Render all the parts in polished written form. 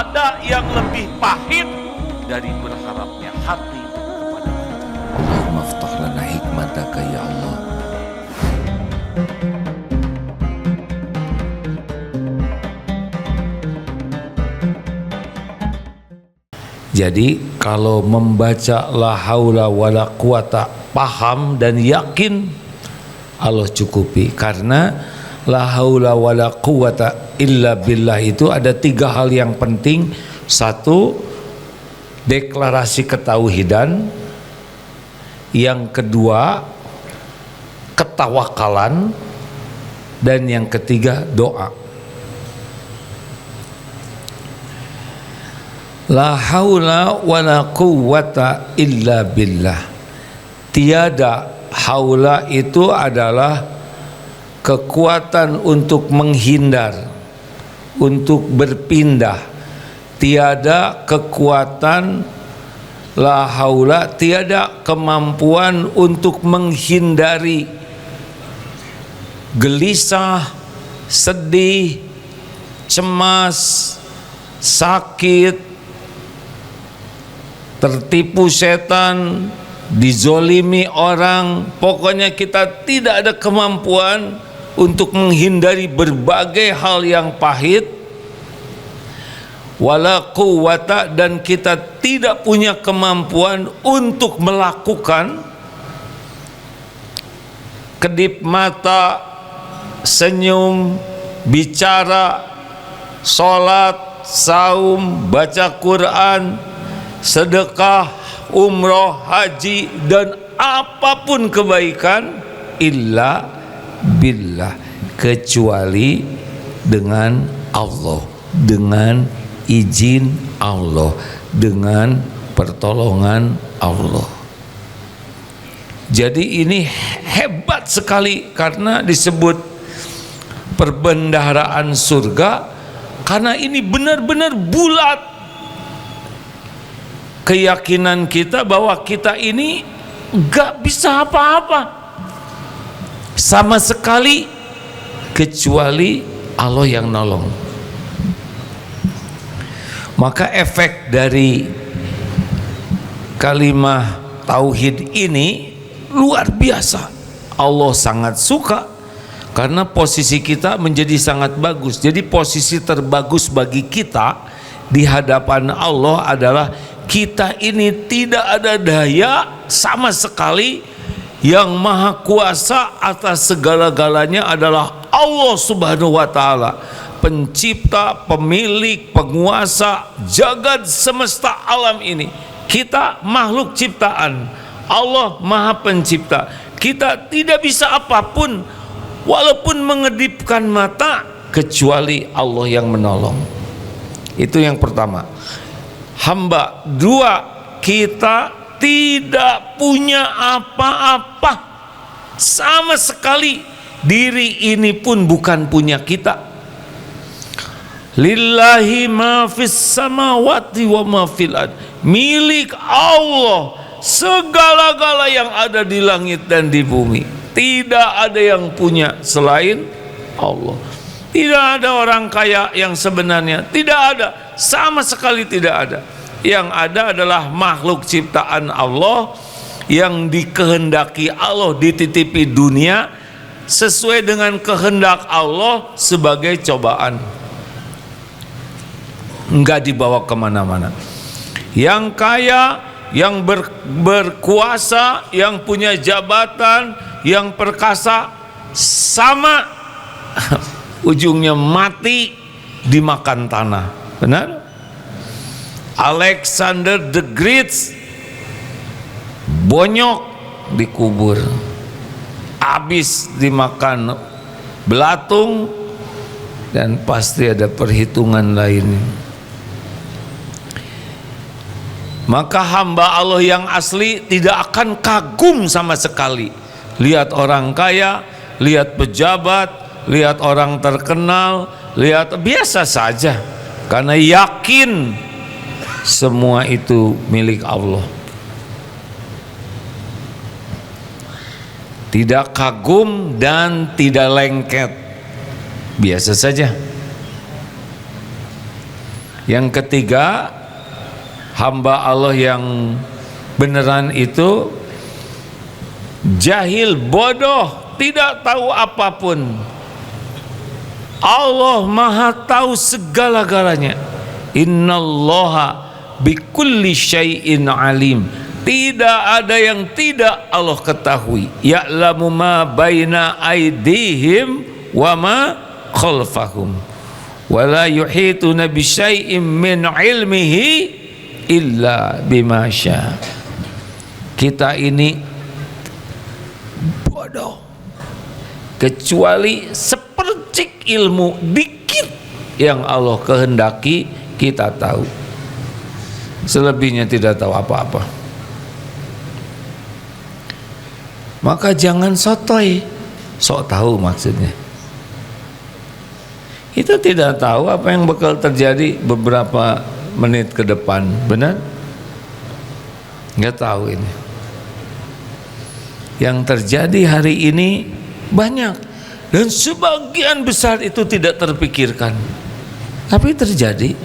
ada yang lebih pahit dari berharapnya hati kepada kita. Allahumma aftah lana hikmataka ya Allah. Jadi kalau membaca la haula wala quwata paham dan yakin, Allah cukupi. Karena la haula wala quwata illa billah itu ada 3 hal yang penting. 1, deklarasi ketauhidan. Yang kedua, ketawakalan. Dan yang ketiga, doa. La haula wala quwwata illa billah. Tiada, haula itu adalah kekuatan untuk menghindar, untuk berpindah. Tiada kekuatan, la haula, tiada kemampuan untuk menghindari gelisah, sedih, cemas, sakit, tertipu setan, dizolimi orang. Pokoknya kita tidak ada kemampuan untuk menghindari berbagai hal yang pahit. Wala quwwata, dan kita tidak punya kemampuan untuk melakukan kedip mata, senyum, bicara, sholat, saum, baca Quran, sedekah, umroh, haji, dan apapun kebaikan illa billah, kecuali dengan Allah, dengan izin Allah, dengan pertolongan Allah. Jadi ini hebat sekali karena disebut perbendaharaan surga, karena ini benar-benar bulat keyakinan kita bahwa kita ini gak bisa apa-apa sama sekali kecuali Allah yang nolong. Maka efek dari kalimah tauhid ini luar biasa. Allah sangat suka karena posisi kita menjadi sangat bagus. Jadi posisi terbagus bagi kita di hadapan Allah adalah kita ini tidak ada daya sama sekali. Yang maha kuasa atas segala-galanya adalah Allah Subhanahu wa Ta'ala, pencipta, pemilik, penguasa jagat semesta alam ini. Kita makhluk ciptaan, Allah maha pencipta. Kita tidak bisa apapun walaupun mengedipkan mata kecuali Allah yang menolong. Itu yang pertama, hamba. 2, kita tidak punya apa-apa sama sekali. Diri ini pun bukan punya kita. Lillahi ma fis samawati wa ma fil ard, milik Allah segala-gala yang ada di langit dan di bumi. Tidak ada yang punya selain Allah. Tidak ada orang kaya yang sebenarnya, tidak ada, sama sekali tidak ada. Yang ada adalah makhluk ciptaan Allah yang dikehendaki Allah dititipi dunia sesuai dengan kehendak Allah sebagai cobaan, enggak dibawa kemana-mana. Yang kaya, yang berkuasa, yang punya jabatan, yang perkasa, sama ujungnya mati dimakan tanah. Benar? Alexander the Great bonyok dikubur, habis dimakan belatung, dan pasti ada perhitungan lain. Maka hamba Allah yang asli tidak akan kagum sama sekali lihat orang kaya, lihat pejabat, lihat orang terkenal, lihat biasa saja, karena yakin semua itu milik Allah. Tidak kagum dan tidak lengket, biasa saja. Yang ketiga, hamba Allah yang beneran itu jahil, bodoh, tidak tahu apapun. Allah Maha tahu segala-galanya. Innallaha bikulli syai'in alim. Tidak ada yang tidak Allah ketahui. Ya'lamu ma baina aydihim wa ma khalfahum. Wa la yuhituna bi syai'in min ilmihi illa bima syaa. Kita ini bodoh, kecuali sepercik ilmu dikit yang Allah kehendaki kita tahu. Selebihnya tidak tahu apa-apa. Maka jangan sotoy, sok tahu maksudnya. Itu tidak tahu apa yang bakal terjadi beberapa menit ke depan, benar? Nggak tahu ini. Yang terjadi hari ini banyak, dan sebagian besar itu tidak terpikirkan, tapi terjadi.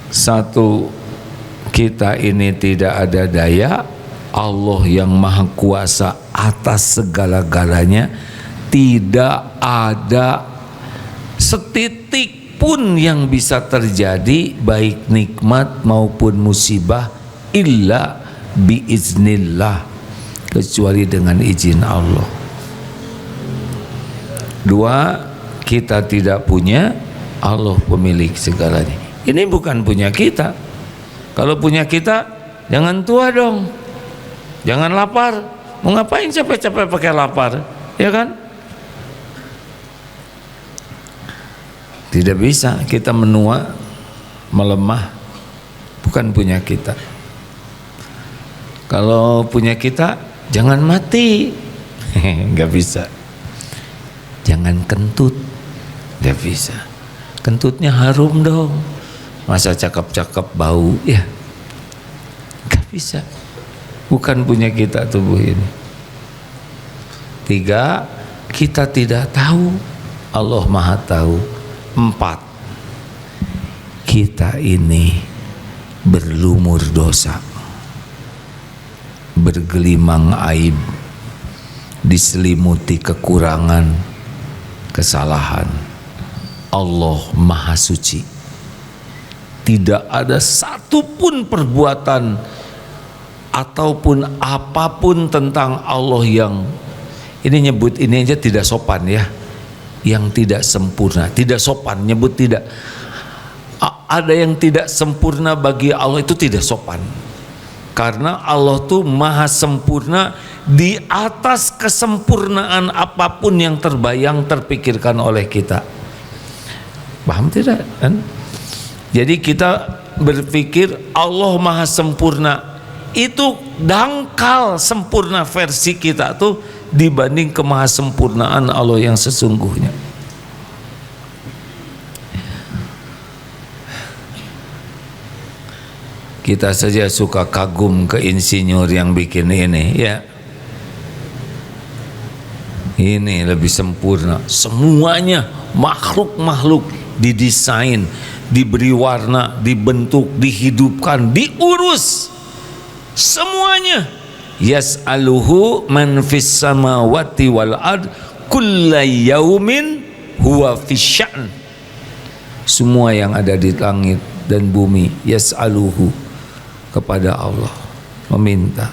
Satu, kita ini tidak ada daya. Allah yang maha kuasa atas segala-galanya, tidak ada setitik pun yang bisa terjadi baik nikmat maupun musibah illa biiznillah, kecuali dengan izin Allah. Dua, kita tidak punya, Allah pemilik segalanya. Ini bukan punya kita. Kalau punya kita, jangan tua dong, jangan lapar. Mau ngapain capek-capek pakai lapar, ya kan? Tidak bisa kita menua, melemah, bukan punya kita. Kalau punya kita, jangan mati, nggak bisa. Jangan kentut, nggak bisa. Kentutnya harum dong, masa cakep-cakep bau, ya nggak bisa. Bukan punya kita tubuh ini. Tiga, kita tidak tahu, Allah Maha tahu. Empat, kita ini berlumur dosa, bergelimang aib, diselimuti kekurangan, kesalahan. Allah Maha Suci. Tidak ada satupun perbuatan ataupun apapun tentang Allah yang ini nyebut ini aja tidak sopan ya, yang tidak sempurna, tidak sopan, nyebut tidak. Ada yang tidak sempurna bagi Allah, itu tidak sopan, karena Allah tuh maha sempurna di atas kesempurnaan apapun yang terbayang terpikirkan oleh kita. Paham tidak kan? Jadi kita berpikir Allah maha sempurna, itu dangkal sempurna versi kita tuh dibanding kemahasempurnaan Allah yang sesungguhnya. Kita saja suka kagum ke insinyur yang bikin ini, ya. Ini lebih sempurna. Semuanya makhluk-makhluk didesain, diberi warna, dibentuk, dihidupkan, diurus. Semuanya. Yas'aluhu man fis samawati wal ard kulla yaumin huwa fisya'n. Semua yang ada di langit dan bumi yas'aluhu, kepada Allah meminta,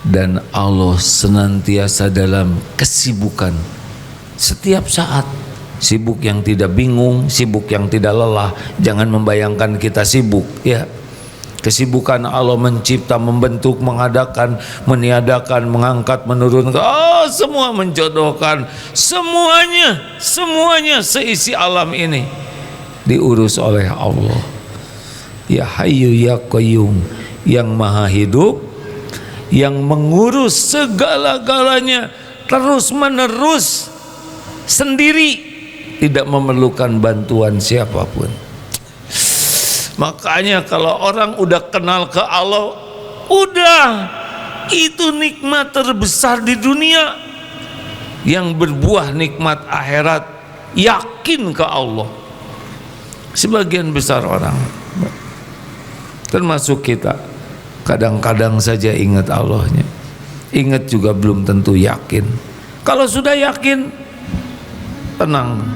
dan Allah senantiasa dalam kesibukan setiap saat. Sibuk yang tidak bingung, sibuk yang tidak lelah. Jangan membayangkan kita sibuk, ya. Kesibukan Allah mencipta, membentuk, mengadakan, meniadakan, mengangkat, menurunkan, semua menjodohkan, semuanya seisi alam ini diurus oleh Allah. Ya Hayyu ya Qayyum, yang maha hidup, yang mengurus segala-galanya terus menerus sendiri, tidak memerlukan bantuan siapapun. Makanya kalau orang udah kenal ke Allah, udah, itu nikmat terbesar di dunia, yang berbuah nikmat akhirat yakin ke Allah. Sebagian besar orang, termasuk kita, kadang-kadang saja ingat Allahnya, ingat juga belum tentu yakin. Kalau sudah yakin, tenang,